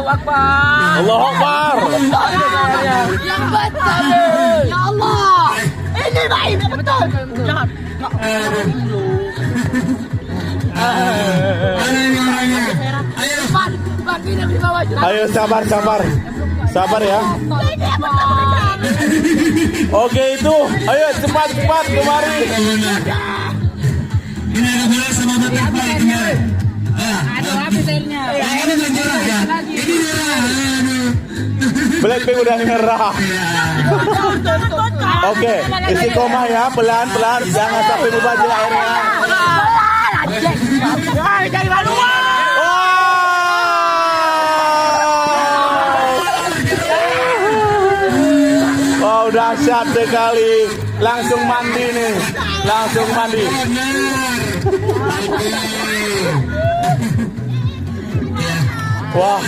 Allahu Akbar. Yang betul. Ya Allah. Ini baik betul. Jangan. Ayo sabar ya. Oke itu, ayo cepat kemari. Ini ada bola sama butterfly tinggal. Aduh, habis airnya. Ini udah nyerah ya. Ini nyerah. Blackpink udah nyerah. Oke, istiqomah ya, pelan, jangan sampai mubazir airnya. Jangan malu. Wow, dahsyat sekali. Langsung mandi nih. Wah.